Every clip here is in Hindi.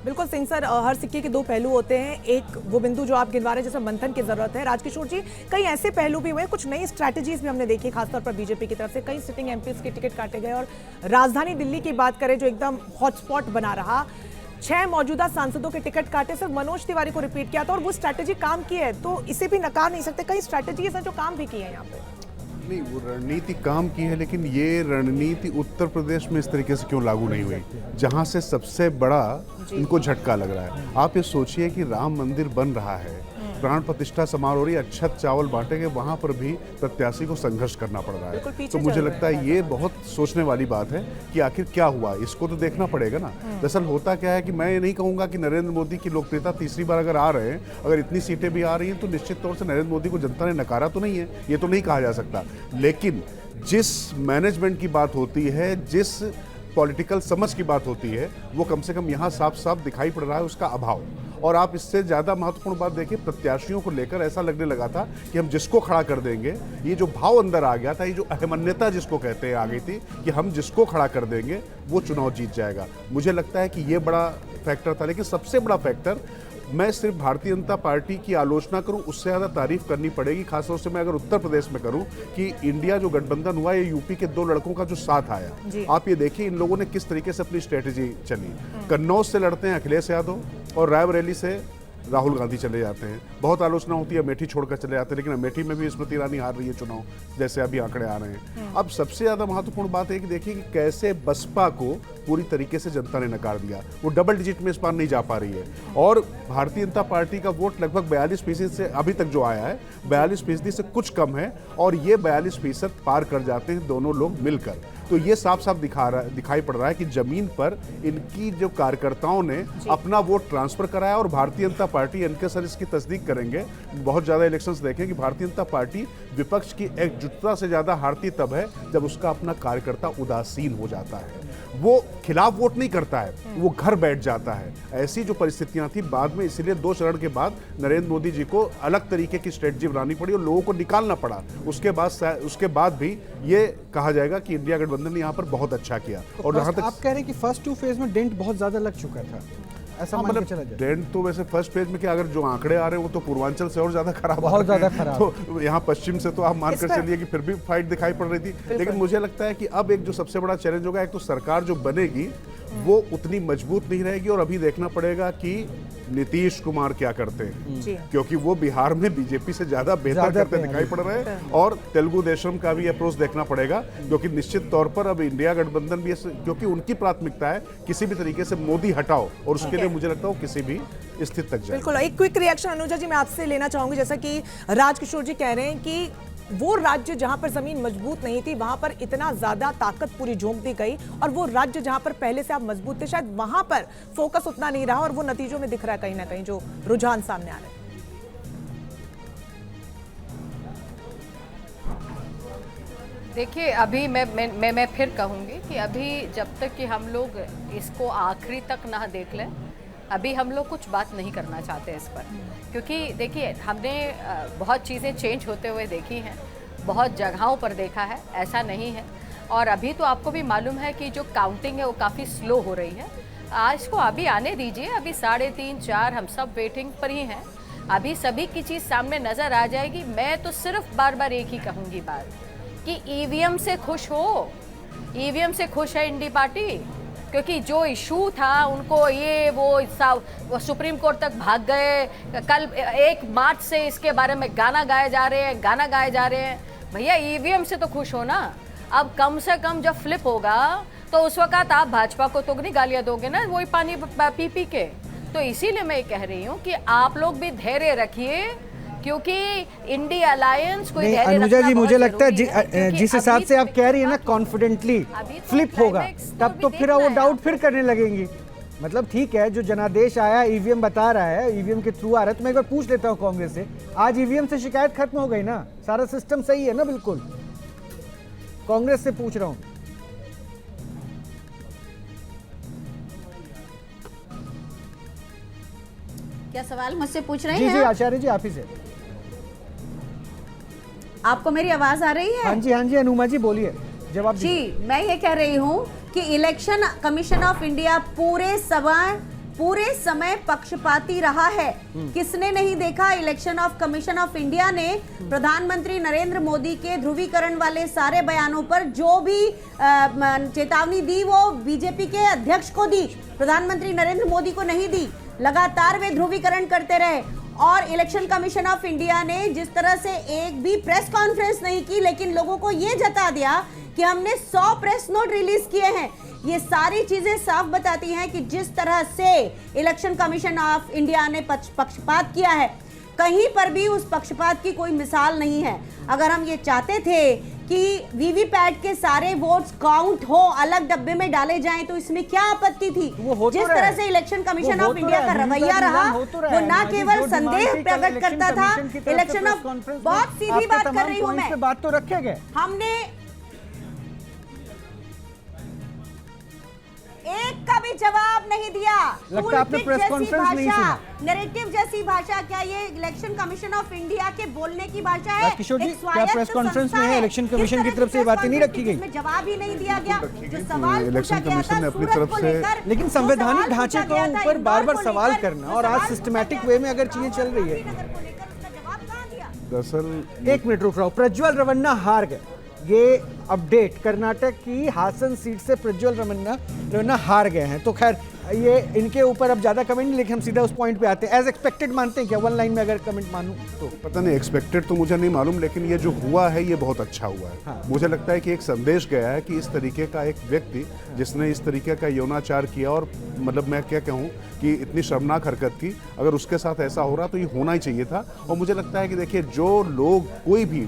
बिल्कुल सिंह सर, हर सिक्के के दो पहलू होते हैं। एक वो बिंदु जो आप गिनवा रहे हैं, जैसे मंथन की जरूरत है। राजकिशोर जी, कई ऐसे पहलू भी हुए, कुछ नई स्ट्रैटेजीज भी हमने देखी, खासतौर पर बीजेपी की तरफ से कई सिटिंग एमपीज के टिकट काटे गए। और राजधानी दिल्ली की बात करें, जो एकदम हॉटस्पॉट बना रहा, 6 मौजूदा सांसदों के टिकट काटे, सिर्फ मनोज तिवारी को रिपीट किया था और वो स्ट्रैटेजी काम की है, तो इसे भी नकार नहीं सकते। कई स्ट्रैटेजीज हैं जो काम भी की है यहाँ पे। नहीं, वो रणनीति काम की है, लेकिन ये रणनीति उत्तर प्रदेश में इस तरीके से क्यों लागू नहीं हुई, जहां से सबसे बड़ा इनको झटका लग रहा है। आप ये सोचिए कि राम मंदिर बन रहा है, प्राण प्रतिष्ठा समारोह हो रही है, अक्षत चावल बांटेंगे, वहां पर भी प्रत्याशी को संघर्ष करना पड़ रहा है। तो मुझे लगता है ये बहुत सोचने वाली बात है कि आखिर क्या हुआ, इसको तो देखना पड़ेगा ना। दरअसल होता क्या है कि मैं ये नहीं कहूंगा कि नरेंद्र मोदी की लोकप्रियता तीसरी बार अगर आ रहे हैं, अगर इतनी सीटें भी आ रही हैं, तो निश्चित तौर से नरेंद्र मोदी को जनता ने नकारा तो नहीं है, ये तो नहीं कहा जा सकता। लेकिन जिस मैनेजमेंट की बात होती है, जिस पॉलिटिकल समझ की बात होती है, वो कम से कम यहाँ साफ साफ दिखाई पड़ रहा है उसका अभाव। और आप इससे ज़्यादा महत्वपूर्ण बात देखिए, प्रत्याशियों को लेकर ऐसा लगने लगा था कि हम जिसको खड़ा कर देंगे, ये जो भाव अंदर आ गया था, ये जो अहमन्यता जिसको कहते हैं आ गई थी कि हम जिसको खड़ा कर देंगे वो चुनाव जीत जाएगा। मुझे लगता है कि ये बड़ा फैक्टर था। लेकिन सबसे बड़ा फैक्टर, मैं सिर्फ भारतीय जनता पार्टी की आलोचना करूं, उससे ज़्यादा तारीफ करनी पड़ेगी, खासतौर से मैं अगर उत्तर प्रदेश में करूं, कि इंडिया जो गठबंधन हुआ, ये यूपी के 2 लड़कों का जो साथ आया। आप ये देखिए इन लोगों ने किस तरीके से अपनी स्ट्रेटेजी चली। कन्नौज से लड़ते हैं अखिलेश यादव और रायबरेली से राहुल गांधी चले जाते हैं। बहुत आलोचना होती है अमेठी छोड़कर चले जाते हैं, लेकिन अमेठी में भी स्मृति ईरानी हार रही है चुनाव, जैसे अभी आंकड़े आ रहे हैं। अब सबसे ज्यादा महत्वपूर्ण बात है कि देखिए कि कैसे बसपा को पूरी तरीके से जनता ने नकार दिया। वो डबल डिजिट में इस बार नहीं जा पा रही है और भारतीय जनता पार्टी का वोट लगभग 42% से अभी तक जो आया है, 42% से कुछ कम है और ये 42% पार कर जाते हैं दोनों लोग मिलकर। तो ये साफ साफ दिखाई पड़ रहा है कि जमीन पर इनकी जो कार्यकर्ताओं ने अपना वोट ट्रांसफर कराया। और भारतीय जनता पार्टी, इनके सर इसकी तस्दीक करेंगे, बहुत ज्यादा इलेक्शंस देखें, कि भारतीय जनता पार्टी विपक्ष की एकजुटता से ज्यादा हारती तब है जब उसका अपना कार्यकर्ता उदासीन हो जाता है, वो खिलाफ वोट नहीं करता है, वो घर बैठ जाता है। ऐसी जो परिस्थितियां थी बाद में, इसीलिए 2 चरण के बाद नरेंद्र मोदी जी को अलग तरीके की स्ट्रेटजी बनानी पड़ी और लोगों को निकालना पड़ा। उसके बाद भी ये कहा जाएगा कि इंडिया गठबंधन ने यहाँ पर बहुत अच्छा किया। और जहां तक आप कह रहे हैं कि फर्स्ट 2 फेज में डेंट बहुत ज्यादा लग चुका था, ऐसा मान के चला जाए। डेंट तो वैसे फर्स्ट फेज में, कि अगर जो आंकड़े आ रहे हैं वो तो पूर्वांचल से और ज्यादा खराब, बहुत ज्यादा खराब। तो यहाँ पश्चिम से तो आप मानकर चलिए कि फिर भी फाइट दिखाई पड़ रही थी। लेकिन मुझे लगता है कि अब एक जो सबसे बड़ा चैलेंज होगा, एक तो सरकार जो बनेगी वो उतनी मजबूत नहीं रहेगी और अभी देखना पड़ेगा कि नीतीश कुमार क्या करते हैं, क्योंकि वो बिहार में बीजेपी से ज्यादा बेहतर करते दिखाई पड़ रहे हैं। और तेलुगु देशम का भी अप्रोच देखना पड़ेगा, क्योंकि निश्चित तौर पर अब इंडिया गठबंधन भी, क्योंकि उनकी प्राथमिकता है किसी भी तरीके से मोदी हटाओ, और उसके लिए मुझे लगता है वो किसी भी स्थिति तक जाए। बिल्कुल, एक क्विक रिएक्शन अनुजा जी मैं आपसे लेना चाहूंगी। जैसा कि राजकिशोर जी कह रहे हैं कि वो राज्य जहां पर जमीन मजबूत नहीं थी, वहां पर इतना ज्यादा ताकत पूरी झोंक दी गई, और वो राज्य जहां पर पहले से आप मजबूत थे, शायद वहां पर फोकस उतना नहीं रहा, और वो नतीजों में दिख रहा है कहीं ना कहीं जो रुझान सामने आ रहे हैं। देखिए, अभी मैं फिर कहूंगी कि अभी जब तक कि हम लोग इसको आखिरी तक ना देख लें, अभी हम लोग कुछ बात नहीं करना चाहते इस पर। क्योंकि देखिए, हमने बहुत चीज़ें चेंज होते हुए देखी हैं, बहुत जगहों पर देखा है, ऐसा नहीं है। और अभी तो आपको भी मालूम है कि जो काउंटिंग है वो काफ़ी स्लो हो रही है। आज को अभी आने दीजिए, अभी 3:30 4 हम सब वेटिंग पर ही हैं। अभी सभी की चीज़ सामने नज़र आ जाएगी। मैं तो सिर्फ बार बार एक ही कहूँगी बात, कि ईवीएम से खुश हो, ईवीएम से खुश है इंडी पार्टी, क्योंकि जो इशू था उनको ये वो सुप्रीम कोर्ट तक भाग गए। कल 1 मार्च से इसके बारे में गाना गाए जा रहे हैं। भैया ईवीएम से तो खुश हो ना। अब कम से कम जब फ्लिप होगा तो उस वक्त आप भाजपा को तो नहीं गालियां दोगे ना, वही पानी पी पी के। तो इसीलिए मैं कह रही हूँ कि आप लोग भी धैर्य रखिए, क्योंकि इंडिया अलायंस कोई धैर्य अनुजा जी, मुझे लगता है जिस हिसाब से आप कह रही है ना, कॉन्फिडेंटली फ्लिप होगा, तब तो फिर वो डाउट फिर करने लगेंगी। मतलब ठीक है, जो जनादेश आया, ईवीएम बता रहा है, ईवीएम के थ्रू आ रहा है, तो मैं एक बार पूछ लेता हूँ कांग्रेस से, आज ईवीएम से शिकायत खत्म हो गई ना, सारा सिस्टम सही है ना? बिल्कुल, कांग्रेस से पूछ रहा हूँ। क्या सवाल मुझसे पूछ रहे हैं? जी आचार्य जी, आप ही से। आपको मेरी आवाज आ रही है? हाँ जी अनुमा जी बोलिए, जवाब जी। मैं ये कह रही हूँ कि इलेक्शन कमीशन ऑफ इंडिया पूरे पूरे समय पक्षपाती रहा है। किसने नहीं देखा, election of commission of India ने प्रधानमंत्री नरेंद्र मोदी के ध्रुवीकरण वाले सारे बयानों पर जो भी चेतावनी दी वो बीजेपी के अध्यक्ष को दी, प्रधानमंत्री नरेंद्र मोदी को नहीं दी। लगातार वे ध्रुवीकरण करते रहे और इलेक्शन कमीशन ऑफ इंडिया ने जिस तरह से एक भी प्रेस कॉन्फ्रेंस नहीं की, लेकिन लोगों को यह जता दिया कि हमने 100 प्रेस नोट रिलीज किए हैं। ये सारी चीजें साफ बताती हैं कि जिस तरह से इलेक्शन कमीशन ऑफ इंडिया ने पक्षपात किया है, कहीं पर भी उस पक्षपात की कोई मिसाल नहीं है। अगर हम ये चाहते थे कि वीवीपैट के सारे वोट्स काउंट हो, अलग डब्बे में डाले जाएं, तो इसमें क्या आपत्ति थी। जिस तरह से इलेक्शन कमीशन ऑफ इंडिया का रवैया रहा, वो ना केवल संदेह प्रकट करता था, इलेक्शन ऑफ, बहुत सीधी बात कर रही हूं मैं, बात तो रखे गए, हमने एक का भी जवाब नहीं दिया। लगता आपने प्रेस कॉन्फ्रेंस नहीं सुना। नैरेटिव जैसी भाषा, क्या ये इलेक्शन कमीशन ऑफ इंडिया के बोलने की भाषा है? किशोर जी, क्या प्रेस कॉन्फ्रेंस में है इलेक्शन कमीशन की तरफ से बातें नहीं रखी गई? इसमें जवाब ही नहीं दिया गया। जो सवाल पूछा गया था अपनी सूरत तरफ को से, लेकर, लेकिन संवैधानिक ढांचे के ऊपर बार-बार सवाल करना और आज सिस्टमैटिक वे में अगर चीजें चल रही है। दरअसल एक मिनट रुक रहा हूं, प्रज्वल रमन्ना हार गए। ये अपडेट, कर्नाटक की हासन सीट से प्रज्वल रमन्ना हार गए हैं। तो खैर ये इनके ऊपर अब ज्यादा कमेंट नहीं, लेकिन हम सीधा उस पॉइंट पे आते हैं। एज एक्सपेक्टेड मानते हैं क्या, वन लाइन में अगर कमेंट मानूं तो? पता नहीं, एक्सपेक्टेड तो मुझे नहीं मालूम, लेकिन ये जो हुआ है ये बहुत अच्छा हुआ है। हाँ। मुझे लगता है कि एक संदेश गया है कि इस तरीके का एक व्यक्ति जिसने इस तरीके का यौनाचार किया, और मतलब मैं क्या कहूँ कि इतनी शर्मनाक हरकत की, अगर उसके साथ ऐसा हो रहा तो ये होना ही चाहिए था। और मुझे लगता है कि देखिए, जो लोग, कोई भी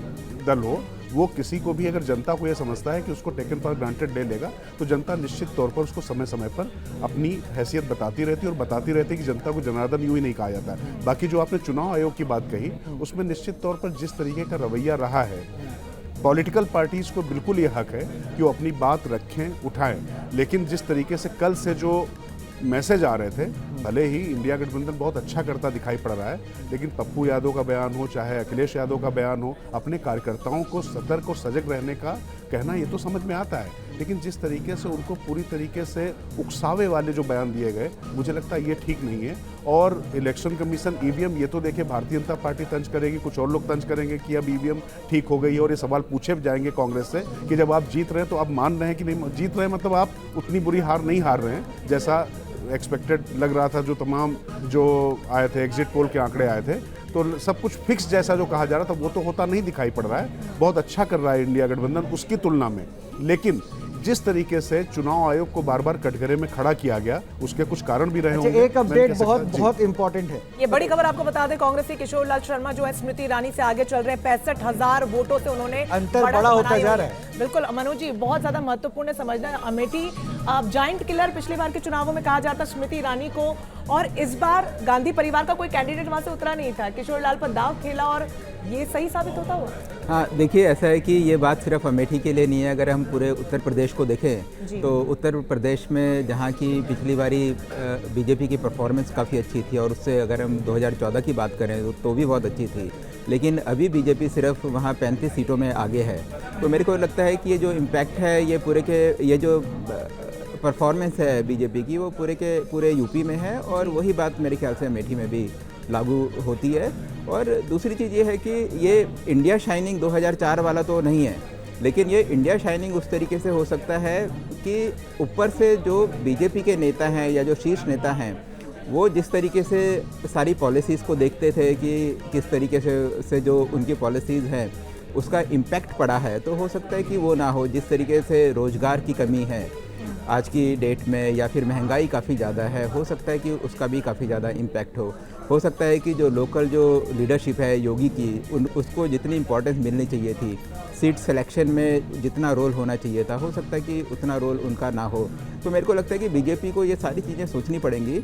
दल हो, वो किसी को भी अगर जनता को ये समझता है कि उसको टेकन फॉर ग्रांटेड ले लेगा, तो जनता निश्चित तौर पर उसको समय समय पर अपनी हैसियत बताती रहती है, और बताती रहती है कि जनता को जनार्दन यूं ही नहीं कहा जाता। बाकी जो आपने चुनाव आयोग की बात कही, उसमें निश्चित तौर पर जिस तरीके का रवैया रहा है, पॉलिटिकल पार्टीज को बिल्कुल ये हक है कि वो अपनी बात रखें, उठाएं, लेकिन जिस तरीके से कल से जो मैसेज आ रहे थे, भले ही इंडिया गठबंधन बहुत अच्छा करता दिखाई पड़ रहा है, लेकिन पप्पू यादव का बयान हो, चाहे अखिलेश यादव का बयान हो, अपने कार्यकर्ताओं को सतर्क और सजग रहने का कहना, ये तो समझ में आता है, लेकिन जिस तरीके से उनको पूरी तरीके से उकसावे वाले जो बयान दिए गए, मुझे लगता है ये ठीक नहीं है। और इलेक्शन कमीशन, ईवीएम, ये तो देखिए भारतीय जनता पार्टी तंज करेगी, कुछ और लोग तंज करेंगे कि अब ईवीएम ठीक हो गई है, और ये सवाल पूछे जाएंगे कांग्रेस से कि जब आप जीत रहे हैं तो आप मान रहे हैं कि नहीं जीत रहे हैं, मतलब आप उतनी बुरी हार नहीं हार रहे हैं जैसा एक्सपेक्टेड लग रहा था। जो तमाम जो आए थे, एग्जिट पोल के आंकड़े आए थे, तो सब कुछ फिक्स जैसा जो कहा जा रहा था वो तो होता नहीं दिखाई पड़ रहा है। बहुत अच्छा कर रहा है इंडिया गठबंधन उसकी तुलना में, लेकिन जिस तरीके से चुनाव आयोग को बार बार कटघरे में खड़ा किया गया, उसके कुछ कारण भी रहे होंगे। एक अपडेट बहुत इंपॉर्टेंट है, ये बड़ी खबर आपको बता दें, कांग्रेस के किशोर लाल शर्मा जो है स्मृति ईरानी से आगे चल रहे हैं। 65,000 वोटों से उन्होंने अंतर बड़ा होता जा रहा है। बिल्कुल मनोज जी, बहुत ज्यादा महत्वपूर्ण समझना है। अमेठी जाइंट किलर पिछली बार के चुनावों में कहा जाता स्मृति ईरानी को, और इस बार गांधी परिवार का कोई कैंडिडेट वहां से उतरा नहीं था, किशोर लाल पर दाव खेला, और ये सही साबित होता हुआ। हाँ, देखिए, ऐसा है कि ये बात सिर्फ अमेठी के लिए नहीं है। अगर हम पूरे उत्तर प्रदेश को देखें तो उत्तर प्रदेश में जहाँ की पिछली बारी बीजेपी की परफॉर्मेंस काफ़ी अच्छी थी, और उससे अगर हम 2014 की बात करें तो भी बहुत अच्छी थी, लेकिन अभी बीजेपी सिर्फ वहाँ 35 सीटों में आगे है। तो मेरे को लगता है कि ये जो इम्पैक्ट है, ये पूरे के ये जो परफॉर्मेंस है बीजेपी की, वो पूरे के पूरे यूपी में है, और वही बात मेरे ख्याल से अमेठी में भी लागू होती है। और दूसरी चीज़ ये है कि ये इंडिया शाइनिंग 2004 वाला तो नहीं है, लेकिन ये इंडिया शाइनिंग उस तरीके से हो सकता है कि ऊपर से जो बीजेपी के नेता हैं या जो शीर्ष नेता हैं, वो जिस तरीके से सारी पॉलिसीज़ को देखते थे कि किस तरीके से जो उनकी पॉलिसीज़ हैं उसका इम्पैक्ट पड़ा है, तो हो सकता है कि वो ना हो। जिस तरीके से रोज़गार की कमी है आज की डेट में, या फिर महंगाई काफ़ी ज़्यादा है, हो सकता है कि उसका भी काफ़ी ज़्यादा इम्पैक्ट हो सकता है कि जो लोकल जो लीडरशिप है योगी की, उसको जितनी इम्पोर्टेंस मिलनी चाहिए थी, सीट सिलेक्शन में जितना रोल होना चाहिए था, हो सकता है कि उतना रोल उनका ना हो। तो मेरे को लगता है कि बीजेपी को ये सारी चीज़ें सोचनी पड़ेंगी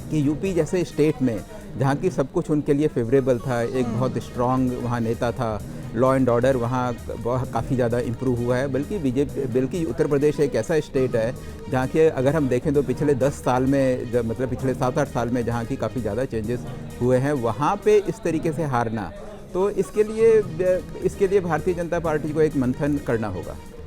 कि यूपी जैसे स्टेट में, जहाँ की सब कुछ उनके लिए फेवरेबल था, एक बहुत स्ट्रॉन्ग वहाँ नेता था, लॉ एंड ऑर्डर वहाँ काफ़ी ज़्यादा इम्प्रूव हुआ है, बल्कि उत्तर प्रदेश एक ऐसा स्टेट है जहाँ के अगर हम देखें तो पिछले 10 साल में, मतलब पिछले 7-8 साल में जहाँ की काफ़ी ज़्यादा चेंजेस हुए हैं, वहाँ पे इस तरीके से हारना, तो इसके लिए भारतीय जनता पार्टी को एक मंथन करना होगा।